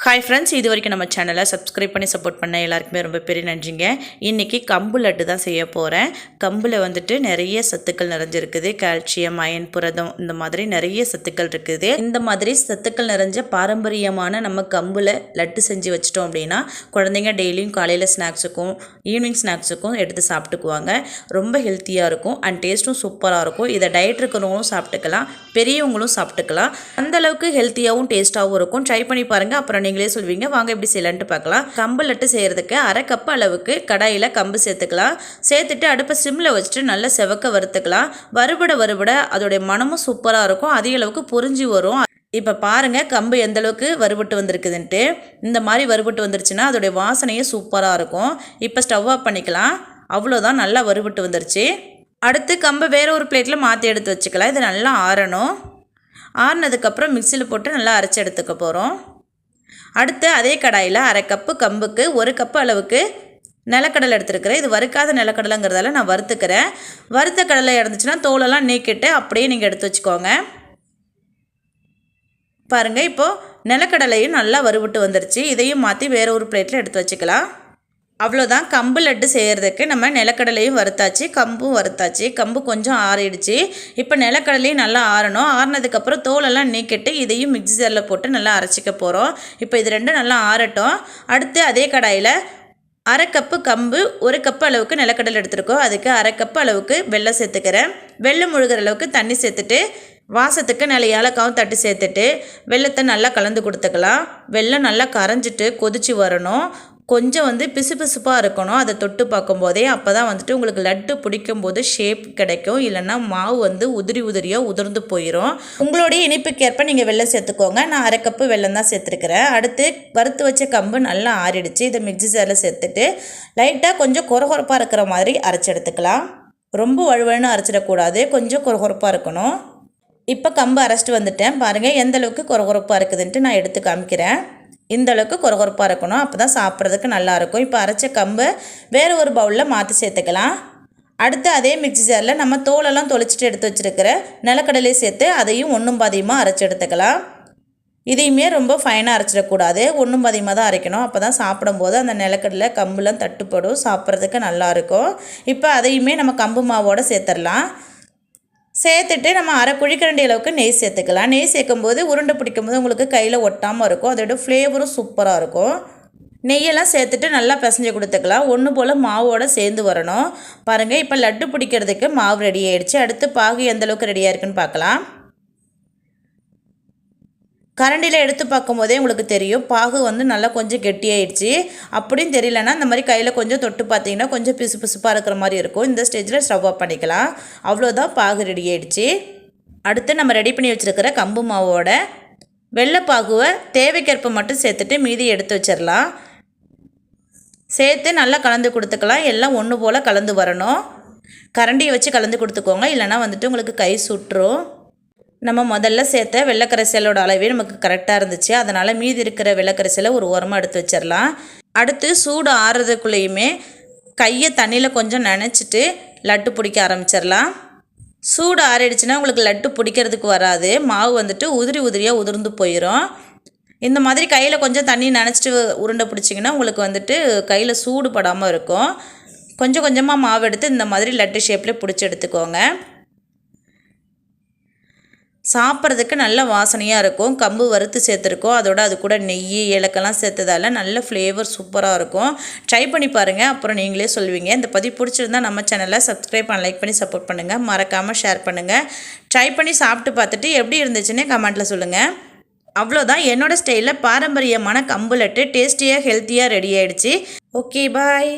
Hi friends, இது வரைக்கும் நம்ம சேனலை சப்ஸ்கிரைப் பண்ணி சப்போர்ட் பண்ண எல்லாருக்குமே ரொம்ப பெரிய நன்றிங்க. இன்றைக்கி கம்பு லட்டு தான் செய்ய போகிறேன். கம்பில் வந்துட்டு நிறைய சத்துக்கள் நிறைஞ்சிருக்குது. கால்சியம், அயன், புரதம், இந்த மாதிரி நிறைய சத்துக்கள் இருக்குது. இந்த மாதிரி சத்துக்கள் நிறைஞ்ச பாரம்பரியமான நம்ம கம்பில் லட்டு செஞ்சு வச்சிட்டோம் அப்படின்னா குழந்தைங்க டெய்லியும் காலையில் ஸ்நாக்ஸுக்கும் ஈவினிங் ஸ்நாக்ஸுக்கும் எடுத்து சாப்பிட்டுக்குவாங்க. ரொம்ப ஹெல்த்தியாக இருக்கும் அண்ட் டேஸ்ட்டும் சூப்பராக இருக்கும். இதை டயட் இருக்கிறவங்களும் சாப்பிட்டுக்கலாம், பெரியவங்களும் சாப்பிட்டுக்கலாம். அந்தளவுக்கு ஹெல்த்தியாகவும் டேஸ்ட்டாகவும் இருக்கும். ட்ரை பண்ணி பாருங்கள், அப்புறம் நீங்களே சொல்வீங்க. வாங்க எப்படி செய்யலான்ட்டு பார்க்கலாம். கம்பு லட்டு செய்கிறதுக்கு அரை கப் அளவுக்கு கடாயில் கம்பு சேர்த்துக்கலாம். சேர்த்துட்டு அடுப்பை சிம்மில் வச்சுட்டு நல்லா செவக்க வறுத்துக்கலாம். வறுபட அதோடைய மனமும் சூப்பராக இருக்கும். அதிக அளவுக்கு பொரிஞ்சு வரும். இப்போ பாருங்கள் கம்பு எந்த அளவுக்கு வறுபட்டு வந்திருக்குதுன்ட்டு. இந்த மாதிரி வறுபட்டு வந்துருச்சுன்னா அதோடைய வாசனையே சூப்பராக இருக்கும். இப்போ ஸ்டவ் ஆஃப் பண்ணிக்கலாம். அவ்வளோதான், நல்லா வறுபட்டு வந்துருச்சு. அடுத்து கம்பை வேறு ஒரு பிளேட்டில் மாற்றி எடுத்து வச்சுக்கலாம். இது நல்லா ஆறணும். ஆறினதுக்கப்புறம் மிக்சியில் போட்டு நல்லா அரைச்சி எடுத்துக்க போகிறோம். அடுத்து அதே கடாயில் அரை கப்பு கம்புக்கு ஒரு கப்பு அளவுக்கு நிலக்கடலை எடுத்துருக்கிறேன். இது வறுக்காத நிலக்கடலைங்கிறதால நான் வறுத்துக்கிறேன். வறுத்த கடலை இருந்துச்சுன்னா தோலெல்லாம் நீக்கிட்டு அப்படியே நீங்கள் எடுத்து வச்சுக்கோங்க. பாருங்கள், இப்போது நிலக்கடலையும் நல்லா வறுபட்டு வந்துருச்சு. இதையும் மாற்றி வேறு ஒரு பிளேட்டில் எடுத்து வச்சுக்கலாம். அவ்வளோதான், கம்பு லட்டு செய்கிறதுக்கு நம்ம நிலக்கடலையும் வறுத்தாச்சு, கம்பும் வறுத்தாச்சு. கம்பு கொஞ்சம் ஆறிடுச்சு. இப்போ நிலக்கடலையும் நல்லா ஆறணும். ஆறினதுக்கப்புறம் தோலெல்லாம் நீக்கிட்டு இதையும் மிக்ஸி ஜாரில் போட்டு நல்லா அரைச்சிக்க போகிறோம். இப்போ இது ரெண்டும் நல்லா ஆறட்டும். அடுத்து அதே கடாயில் அரை கப்பு கம்பு ஒரு கப்பு அளவுக்கு நிலக்கடலை எடுத்துருக்கோம். அதுக்கு அரை கப்பு அளவுக்கு வெல்லம் சேர்த்துக்கிறேன். வெல்லம் முழுகிற அளவுக்கு தண்ணி சேர்த்துட்டு வாசத்துக்கு நல்ல ஏலக்காவும் தட்டி சேர்த்துட்டு வெல்லத்தை நல்லா கலந்து கொடுத்துக்கலாம். வெல்லம் நல்லா கரைஞ்சிட்டு கொதிச்சு வரணும். கொஞ்சம் பிசுபிசுப்பாக இருக்கணும். அதை தொட்டு பார்க்கும்போதே அப்போ தான் உங்களுக்கு லட்டு பிடிக்கும்போது ஷேப் கிடைக்கும். இல்லைன்னா மாவு உதிரியாக உதிர்ந்து போயிடும். உங்களுடைய இனிப்புக்கேற்ப நீங்கள் வெல்லம் சேர்த்துக்கோங்க. நான் அரை கப்பு வெல்லம் தான் சேர்த்துருக்கிறேன். அடுத்து வறுத்து வச்ச கம்பு நல்லா ஆறிடுச்சு. இதை மிக்ஸி ஜாரில் சேர்த்துட்டு லைட்டாக கொஞ்சம் கொரகொரப்பாக இருக்கிற மாதிரி அரைச்சி எடுத்துக்கலாம். ரொம்ப வழுவழுன்னு அரைச்சிடக்கூடாது, கொஞ்சம் கொரகொரப்பாக இருக்கணும். இப்போ கம்பு அரைச்சிட்டு வந்துட்டேன். பாருங்கள் எந்த அளவுக்கு கொரகொரப்பாக இருக்குதுன்ட்டு நான் எடுத்து காமிக்கிறேன். இந்த அளவுக்கு கொரகொரப்பாக இருக்கணும். அப்போ தான் சாப்பிட்றதுக்கு நல்லாயிருக்கும். இப்போ அரைச்ச கம்பை வேறு ஒரு பவுலில் மாற்றி சேர்த்துக்கலாம். அடுத்து அதே மிக்ஸி ஜாரில் நம்ம தோலெல்லாம் தொளிச்சிட்டு எடுத்து வச்சுருக்கிற நிலக்கடலையை சேர்த்து அதையும் ஒன்றும் பாதியமாக அரைச்சி எடுத்துக்கலாம். இதையுமே ரொம்ப ஃபைனாக அரைச்சிடக்கூடாது, ஒன்றும் பாதியமாக தான் அரைக்கணும். அப்போ தான் சாப்பிடும்போது அந்த நிலக்கடலை கம்புலாம் தட்டுப்படும், சாப்பிட்றதுக்கு நல்லாயிருக்கும். இப்போ அதையுமே நம்ம கம்பு மாவோடு சேர்த்துடலாம். சேர்த்துட்டு நம்ம அரை குழிக்கரண்டி அளவுக்கு நெய் சேர்த்துக்கலாம். நெய் சேர்க்கும்போது உருண்டை பிடிக்கும்போது உங்களுக்கு கையில் ஒட்டாமல் இருக்கும். அதோட ஃப்ளேவரும் சூப்பராக இருக்கும். நெய்யெல்லாம் சேர்த்துட்டு நல்லா பிசைஞ்சு கொடுத்துக்கலாம். ஒன்று போல் மாவோடு சேர்ந்து வரணும். பாருங்கள், இப்போ லட்டு பிடிக்கிறதுக்கு மாவு ரெடி ஆகிடுச்சு. அடுத்து பாகு எந்தளவுக்கு ரெடியாக இருக்குன்னு பார்க்கலாம். கரண்டியில் எடுத்து பார்க்கும்போதே உங்களுக்கு தெரியும் பாகு நல்லா கொஞ்சம் கெட்டியாயிடுச்சு. அப்படின்னு தெரியலன்னா இந்த மாதிரி கையில் கொஞ்சம் தொட்டு பார்த்தீங்கன்னா கொஞ்சம் பிசுப்பாக இருக்கிற மாதிரி இருக்கும். இந்த ஸ்டேஜில் ஸ்டவ் ஆஃப் பண்ணிக்கலாம். அவ்வளோதான், பாகு ரெடி ஆகிடுச்சு. அடுத்து நம்ம ரெடி பண்ணி வச்சுருக்கிற கம்பு மாவோட வெள்ளைப்பாகுவை தேவைக்கேற்ப மட்டும் சேர்த்துட்டு மீதி எடுத்து வச்சிடலாம். சேர்த்து நல்லா கலந்து கொடுத்துக்கலாம். எல்லாம் ஒன்று போல் கலந்து வரணும். கரண்டியை வச்சு கலந்து கொடுத்துக்கோங்க, இல்லைனா உங்களுக்கு கை சுட்டுரும். நம்ம முதல்ல சேர்த்த வெள்ளைக்கரைசலோட அளவே நமக்கு கரெக்டாக இருந்துச்சு. அதனால் மீதி இருக்கிற வெள்ளைக்கரைசலை ஒரு ஓரமாக எடுத்து வச்சிடலாம். அடுத்து சூடு ஆறுறதுக்குள்ளேயுமே கையை தண்ணியில் கொஞ்சம் நனைச்சிட்டு லட்டு பிடிக்க ஆரம்பிச்சிடலாம். சூடு ஆறிடுச்சுன்னா உங்களுக்கு லட்டு பிடிக்கிறதுக்கு வராது. மாவு உதிரியாக உதிர்ந்து போயிடும். இந்த மாதிரி கையில் கொஞ்சம் தண்ணி நனைச்சிட்டு உருண்டை பிடிச்சிங்கன்னா உங்களுக்கு கையில் சூடு படாமல் இருக்கும். கொஞ்சம் கொஞ்சமாக மாவு எடுத்து இந்த மாதிரி லட்டு ஷேப்பில் பிடிச்சி எடுத்துக்கோங்க. சாப்பிட்றதுக்கு நல்ல வாசனையாக இருக்கும். கம்பு வறுத்து சேர்த்துருக்கோம். அது கூட நெய், ஏலக்கெல்லாம் சேர்த்ததால நல்ல ஃப்ளேவர் சூப்பராக இருக்கும். ட்ரை பண்ணி பாருங்கள், அப்புறம் நீங்களே சொல்வீங்க. இந்த பதிவு பிடிச்சிருந்தால் நம்ம சேனலை சப்ஸ்கிரைப் பண்ணி லைக் பண்ணி சப்போர்ட் பண்ணுங்கள். மறக்காமல் ஷேர் பண்ணுங்கள். ட்ரை பண்ணி சாப்பிட்டு பார்த்துட்டு எப்படி இருந்துச்சுன்னு கமெண்ட்டில் சொல்லுங்கள். அவ்வளோதான், என்னோடய ஸ்டைலில் பாரம்பரியமான கம்பு லட்டு டேஸ்டியாக ஹெல்த்தியாக ரெடி ஆகிடுச்சு. ஓகே, பாய்.